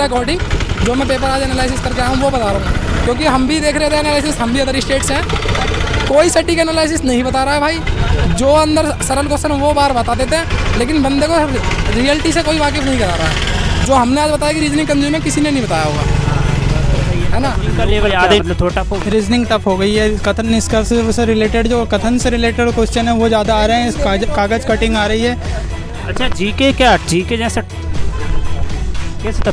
मेरे अकॉर्डिंग जो मैं पेपर आज एनालिसिस करके आया हूँ वो बता रहा हूँ, क्योंकि हम भी देख रहे थे एनालिसिस, हम भी अदर स्टेट से हैं, कोई सटीक एनालिसिस नहीं बता रहा है भाई। जो अंदर सरल क्वेश्चन वो बार बता देते हैं, लेकिन बंदे को रियलिटी से कोई वाकिफ़ नहीं करा रहा है। जो हमने आज बताया कि रीजनिंग कंज्यूम में किसी ने नहीं बताया होगा, है ना। इनका लेवल याद है, मतलब थोड़ा टफ हो। रीजनिंग टफ हो गई है। कथन निष्कर्ष से रिलेटेड, जो कथन से रिलेटेड क्वेश्चन है वो ज़्यादा आ रहे हैं, कागज़ कटिंग आ रही है। अच्छा जीके, क्या जीके जैसा कैसे था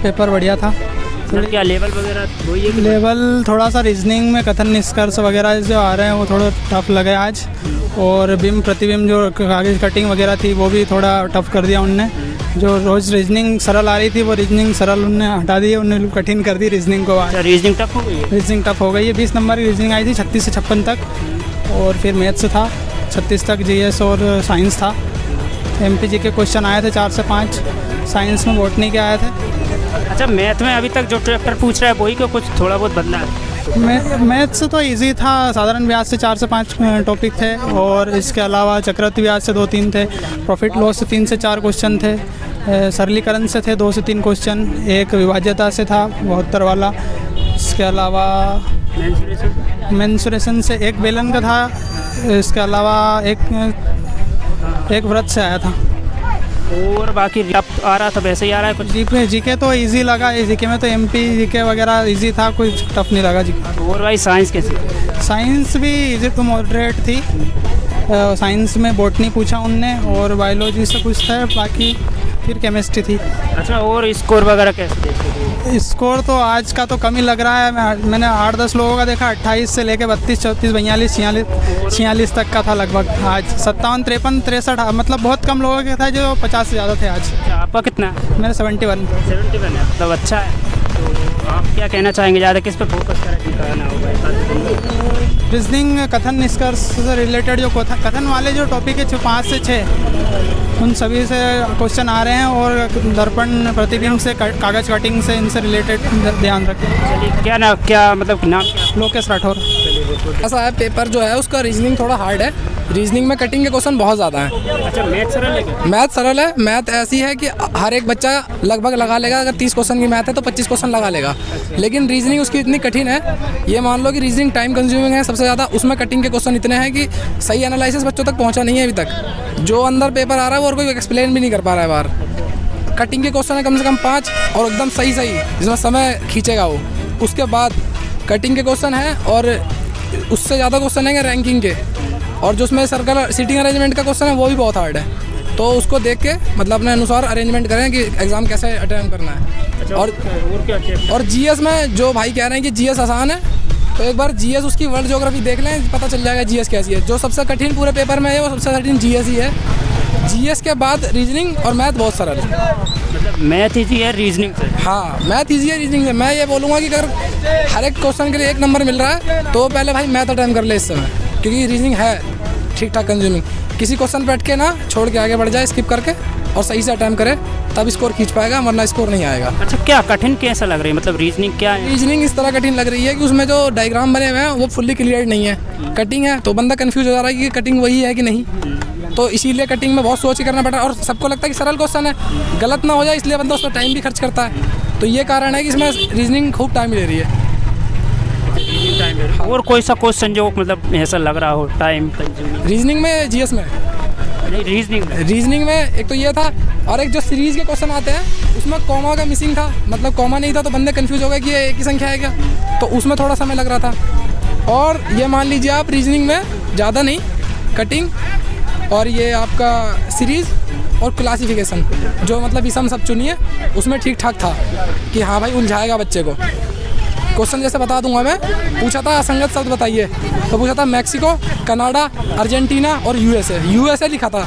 पेपर बढ़िया था। मतलब क्या लेवल वगैरह वही है? लेवल थोड़ा सा रीजनिंग में कथन निष्कर्ष वगैरह जो आ रहे हैं वो थोड़ा टफ लगे आज, और बिंब प्रतिबिंब जो कागज़ कटिंग वगैरह थी वो भी थोड़ा टफ कर दिया उनने। जो रोज़ रीजनिंग सरल आ रही थी वो रीजनिंग सरल उनने हटा दी है, उन्होंने कठिन कर दी रीजनिंग को। आज रीजनिंग टफ हो गई है। रीजनिंग टफ हो गई है। 20 नंबर की रीजनिंग आई थी, 36 से 56 तक, और फिर मैथ्स था 36 तक, जीएस और साइंस था। एमपीजी के क्वेश्चन आए थे 4 से 5, साइंस में बॉटनी के आए थे। अच्छा मैथ में अभी तक जो चैप्टर पूछ रहा है वही को कुछ थोड़ा बहुत बदला है? मैथ्स तो इजी था, साधारण ब्याज से 4 से 5 टॉपिक थे, और इसके अलावा चक्रवृद्धि ब्याज से 2-3 थे, प्रॉफिट लॉस से 3 से 4 क्वेश्चन थे, सरलीकरण से थे 2 से 3 क्वेश्चन, एक विभाज्यता से था 72 वाला, इसके अलावा मेंसुरेशन से एक बेलन का था, इसके अलावा एक व्रत से आया था। और बाकी टफ आ रहा था वैसे ही आ रहा है कुछ? जीके तो इजी लगा, जीके में तो एमपी जीके वगैरह इजी था, कुछ टफ नहीं लगा जीके। और भाई साइंस कैसी? साइंस भी इजी टू मॉडरेट थी। साइंस में बॉटनी पूछा उनने, और बायोलॉजी से कुछ था, बाकी फिर केमिस्ट्री थी। अच्छा और स्कोर वगैरह कैसे? स्कोर तो आज का तो कम ही लग रहा है। मैंने 8-10 लोगों का देखा, 28 से लेके 32, 34, 42, 46 तक का था लगभग। आज 57, 53, 63, मतलब बहुत कम लोगों के था जो 50 से ज़्यादा थे आज। अच्छा आपका कितना? मेरा 71 है, मतलब अच्छा है। तो आप क्या कहना चाहेंगे, ज़्यादा किस पर फोकस करना होगा? रीजनिंग कथन निष्कर्ष से रिलेटेड जो कथन वाले जो टॉपिक है 5 से 6 उन सभी से क्वेश्चन आ रहे हैं, और दर्पण प्रतिबिंब से कागज़ कटिंग से इनसे रिलेटेड ध्यान रखें। चलिए क्या ना क्या मतलब नाम क्या? लोकेश राठौर। ऐसा है, पेपर जो है उसका रीजनिंग थोड़ा हार्ड है। रीजनिंग में कटिंग के क्वेश्चन बहुत ज़्यादा हैं। अच्छा मैथ सरल है क्या? मैथ सरल है। मैथ ऐसी है कि हर एक बच्चा लगभग लगा लेगा। अगर 30 क्वेश्चन की मैथ है तो 25 क्वेश्चन लगा लेगा। लेकिन रीजनिंग उसकी इतनी कठिन है, ये मान लो कि रीजनिंग टाइम कंज्यूमिंग है सबसे ज़्यादा। उसमें कटिंग के क्वेश्चन इतने हैं कि सही एनालिसिस बच्चों तक पहुँचा नहीं है अभी तक। जो अंदर पेपर आ रहा है वो और कोई एक्सप्लेन भी नहीं कर पा रहा है बाहर। कटिंग के क्वेश्चन है कम से कम 5, और एकदम सही जिसमें समय खींचेगा वो। उसके बाद कटिंग के क्वेश्चन है, और उससे ज़्यादा क्वेश्चन है रैंकिंग के, और जो उसमें सर्कल सीटिंग अरेंजमेंट का क्वेश्चन है वो भी बहुत हार्ड है। तो उसको देख के मतलब अपने अनुसार अरेंजमेंट करें कि एग्ज़ाम कैसे अटेम्प्ट करना है। अच्छा, और जीएस में जो भाई कह रहे हैं कि जीएस आसान है, तो एक बार जीएस उसकी वर्ल्ड ज्योग्राफी देख लें, पता चल जाएगा जीएस कैसी है। जो सबसे कठिन पूरे पेपर में है वो सबसे कठिन जीएस ही है। जीएस के बाद रीजनिंग और मैथ बहुत सरल है। मतलब मैथ ईजी है रीजनिंग से? हाँ मैथ ईजी है रीजनिंग से। मैं ये बोलूँगा कि अगर हर एक क्वेश्चन के लिए 1 नंबर मिल रहा है तो पहले भाई मैथ अटेम्प्ट कर ले इस समय, क्योंकि रीजनिंग है ठीक ठाक कंज्यूमिंग। किसी क्वेश्चन पे अटके ना, छोड़ के आगे बढ़ जाए स्किप करके, और सही से अटेम्प्ट करे, तब स्कोर खींच पाएगा, वरना स्कोर नहीं आएगा। अच्छा क्या कठिन कैसा लग रही है, मतलब रीजनिंग क्या है? रीजनिंग इस तरह कठिन लग रही है कि उसमें जो डायग्राम बने हुए हैं वो फुल्ली क्लियर नहीं है। कटिंग है तो बंदा कंफ्यूज हो जा रहा है कि कटिंग वही है कि नहीं, तो इसीलिए कटिंग में बहुत सोच के करना पड़ रहा है। और सबको लगता है कि सरल क्वेश्चन है, गलत ना हो जाए, इसलिए बंदा उसमें टाइम भी खर्च करता है। तो ये कारण है कि इसमें रीजनिंग खूब टाइम ले रही है। और कोई सा क्वेश्चन जो मतलब ऐसा लग रहा हो टाइम कंज्यूमिंग? रीजनिंग में जीएस में नहीं, रीजनिंग में एक तो ये था, और एक जो सीरीज़ के क्वेश्चन आते हैं उसमें कॉमा का मिसिंग था, मतलब कॉमा नहीं था, तो बंदे कंफ्यूज हो गए कि ये एक ही संख्या है क्या, तो उसमें थोड़ा समय लग रहा था। और ये मान लीजिए आप रीजनिंग में ज़्यादा नहीं, कटिंग और ये आपका सीरीज़ और क्लासिफिकेशन, जो मतलब इसम सब चुनिए, उसमें ठीक ठाक था कि हाँ भाई उलझाएगा बच्चे को। क्वेश्चन जैसे बता दूंगा मैं, पूछा था असंगत शब्द बताइए, तो पूछा था मैक्सिको, कनाडा, अर्जेंटीना और यूएसए लिखा था,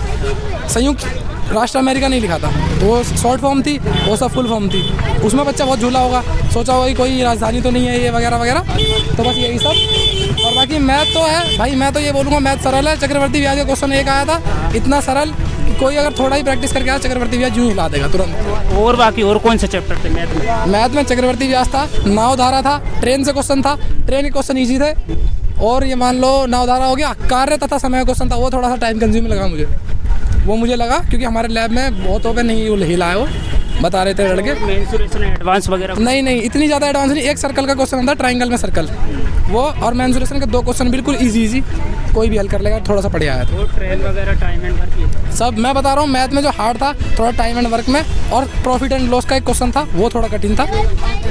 संयुक्त राष्ट्र अमेरिका नहीं लिखा था। तो वो शॉर्ट फॉर्म थी, वो सब फुल फॉर्म थी। उसमें बच्चा बहुत झूला होगा, सोचा होगा कि कोई राजधानी तो नहीं है ये वगैरह वगैरह, तो बस यही सब। और बाकी मैथ तो है भाई, मैं तो ये बोलूँगा मैथ सरल है। चक्रवर्ती व्याज का क्वेश्चन एक आया था, इतना सरल कि कोई अगर थोड़ा ही प्रैक्टिस करके आया चक्रवर्ती व्याज यूँ हिला देगा तुरंत। और बाकी और कौन से चैप्टर थे मैथ में? मैथ में चक्रवर्ती व्याज था, नावधारा था, ट्रेन से क्वेश्चन था, ट्रेन के क्वेश्चन ईजी थे। और ये मान लो नावधारा हो गया, कार्य तथा समय क्वेश्चन था, वो थोड़ा सा टाइम कंज्यूमिंग लगा मुझे, वो मुझे लगा क्योंकि हमारे लैब में बहुतों पे नहीं हिला है वो, बता रहे थे लड़के। मेंसुरेशन एडवांस वगैरह नहीं इतनी ज़्यादा एडवांस नहीं, एक सर्कल का क्वेश्चन था, ट्रायंगल में सर्कल वो, और मेंसुरेशन के 2 क्वेश्चन बिल्कुल इजी कोई भी हल कर लेगा, थोड़ा सा पढ़ आया था। और ट्रेन वगैरह टाइम एंड वर्क सब मैं बता रहा हूँ, मैथ में जो हार्ड था थोड़ा टाइम एंड वर्क में, और प्रॉफिट एंड लॉस का एक क्वेश्चन था वो थोड़ा कठिन था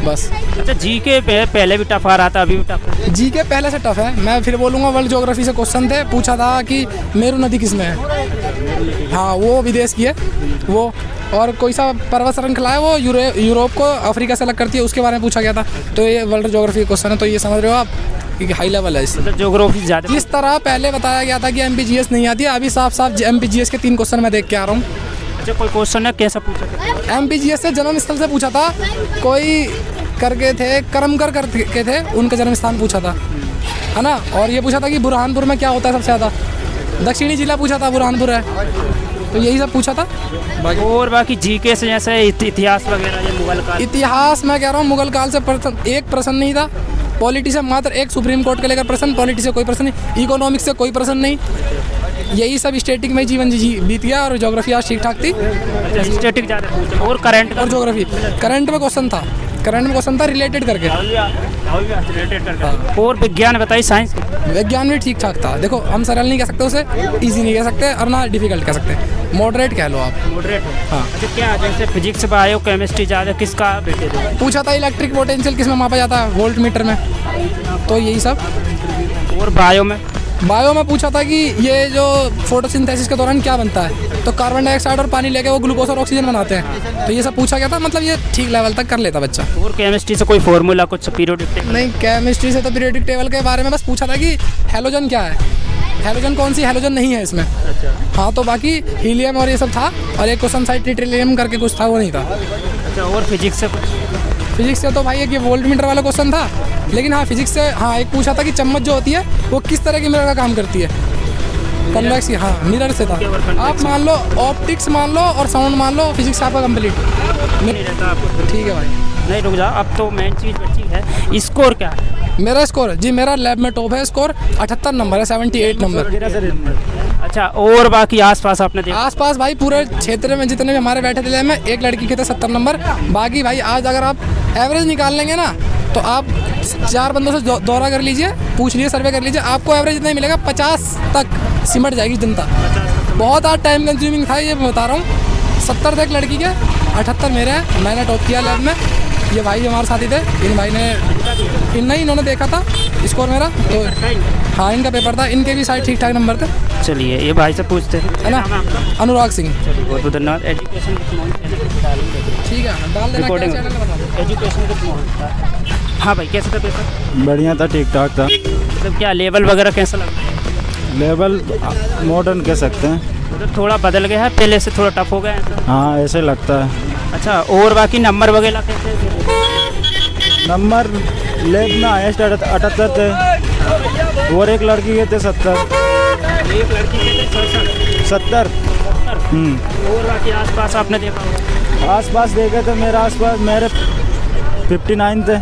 बस। अच्छा, जी के पहले भी टफ आ रहा था, अभी भी टफ है? जी के पहले से टफ है। मैं फिर बोलूँगा वर्ल्ड ज्योग्राफी से क्वेश्चन थे, पूछा था कि मेरू नदी किस में है, हाँ वो विदेश की है वो, और कोई सा पर्वत श्रृंखला है वो यूरोप को अफ्रीका से अलग करती है, उसके बारे में पूछा गया था। तो ये वर्ल्ड ज्योग्राफी का क्वेश्चन है, तो ये समझ रहे हो आप कि हाई लेवल है इससे। मतलब ज्योग्राफी ज़्यादा जिस तरह पहले बताया गया था कि MPGS नहीं आती है, अभी साफ MPGS के 3 क्वेश्चन मैं देख के आ रहा हूँ। अच्छा, कोई क्वेश्चन है कैसा पूछा था? MPGS से जन्म स्थल से पूछा था, कोई करके थे करमकर करके थे, उनका जन्म स्थान पूछा था, है ना। और ये पूछा था कि बुरहानपुर में क्या होता है सबसे ज़्यादा, दक्षिणी जिला पूछा था, बुरहानपुर है, तो यही सब पूछा था। और बाकी जीके से जैसे इतिहास वगैरह, ये मुगल काल? इतिहास मैं कह रहा हूँ मुगल काल से एक प्रश्न नहीं था, पॉलिटी से मात्र एक सुप्रीम कोर्ट के लेकर प्रश्न, पॉलिटी से कोई प्रश्न नहीं, इकोनॉमिक्स से कोई प्रश्न नहीं, यही सब स्टैटिक में जीवन बीत गया, और ज्योग्राफी आज ठीक ठाक थी। स्टैटिक ज़्यादा पूछा, और करंट और ज्योग्राफी करंट में क्वेश्चन था रिलेटेड करके। और विज्ञान बताइए, साइंस? विज्ञान भी ठीक ठाक था। देखो हम सरल नहीं कह सकते उसे, इजी नहीं कह सकते, और ना डिफिकल्ट कह सकते, मॉडरेट कह लो आप। मॉडरेट? हाँ। अच्छा, क्या जैसे फिजिक्स बायो केमिस्ट्री ज़्यादा किसका बेटे थे? पूछा था इलेक्ट्रिक पोटेंशियल किस में मापा जाता है, वोल्ट मीटर में, तो यही सब। और बायो में पूछा था कि ये जो फोटोसिंथेसिस के दौरान क्या बनता है, तो कार्बन डाइऑक्साइड और पानी लेके वो ग्लूकोज और ऑक्सीजन बनाते हैं, तो ये सब पूछा गया था। मतलब ये ठीक लेवल तक कर लेता बच्चा। और केमिस्ट्री से कोई फॉर्मूला, कुछ पीरियोडिक टेबल? नहीं, केमिस्ट्री से तो पीरियोडिक टेबल के बारे में बस पूछा था कि हैलोजन क्या है, हैलोजन कौन सी हैलोजन नहीं है इसमें। अच्छा। हाँ, तो बाकी हीलियम और ये सब था, और एक क्वेश्चन साइड ट्रिटिलियम करके कुछ था, वो नहीं था। अच्छा, और फिजिक्स से कुछ? फिजिक्स से तो भाई एक ये वोल्ट मीटर वाला क्वेश्चन था, लेकिन हाँ फिजिक्स से हाँ एक पूछा था कि चम्मच जो होती है वो किस तरह की मिरर का काम करती है, कन्वेक्स की, हाँ मिरर से था। आप मान लो ऑप्टिक्स मान लो और साउंड मान लो, फिजिक्स आपका कंप्लीट नहीं रहता आपको? ठीक है भाई। नहीं, रुक जा, अब तो मेन चीज़ बची है, स्कोर क्या है? मेरा स्कोर जी, मेरा लैब में टॉप है स्कोर, 78 नंबर है, 78 नंबर। अच्छा, और बाकी आसपास आपने देखा? आसपास भाई पूरे क्षेत्र में जितने भी हमारे बैठे थे लैब में, एक लड़की के थे 70 नंबर। बाकी भाई आज अगर आप एवरेज निकाल लेंगे ना, तो आप 4 बंदों से दौरा कर लीजिए, पूछ लीजिए, सर्वे कर लीजिए, आपको एवरेज इतना ही मिलेगा, 50 तक सिमट जाएगी जनता। बहुत आज टाइम कंज्यूमिंग था ये, मैं बता रहा हूँ। 70 थे एक लड़की के, 78 मेरे हैं, मैंने टॉप किया लैब में। ये भाई जो हमारे साथी थे, इन भाई ने इन्होंने देखा था स्कोर मेरा, तो हाँ इनका पेपर था, इनके भी शायद ठीक ठाक नंबर थे। चलिए, ये भाई से पूछते हैं, है ना, अनुराग सिंह। बहुत बहुत धन्यवाद। एजुकेशन ठीक है, डाल देना, क्या चैनल बता दो। एजुकेशन। हाँ भाई, कैसा था पेपर? बढ़िया था, ठीक ठाक था। मतलब क्या लेवल वगैरह कैसा लगा? लेवल मॉडर्न कह सकते हैं। मतलब थोड़ा बदल गया है, पहले से थोड़ा टफ हो गया है? हाँ, ऐसे लगता है। अच्छा, और बाकी नंबर वगैरह कैसे? नंबर लेब में हाइस्ट 78 थे, और एक लड़की के थे 70। एक लड़की के थे 70। और बाकी आसपास आपने देखा होगा? आसपास देखे थे, मेरे 59 थे।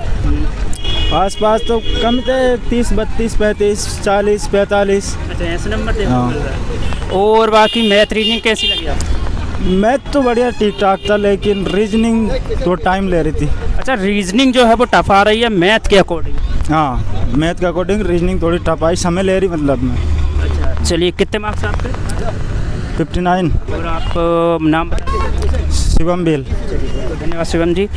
आसपास तो कम थे, 30, 32, 35, 40, 45। अच्छा, ऐसे नंबर देखा? हाँ। और बाकी मैथ रीजनिंग कैसी लगी आपको? मैथ तो बढ़िया ठीक ठाक था, लेकिन रीजनिंग तो टाइम ले रही थी। अच्छा, रीजनिंग जो है वो टफ आ रही है मैथ के अकॉर्डिंग? हाँ, मैथ के अकॉर्डिंग रीजनिंग थोड़ी टफ आई, समय ले रही मतलब में। अच्छा, चलिए, कितने मार्क्स आपके? 59। और आप नाम बता दीजिए। शिवम बेल। धन्यवाद शिवम जी।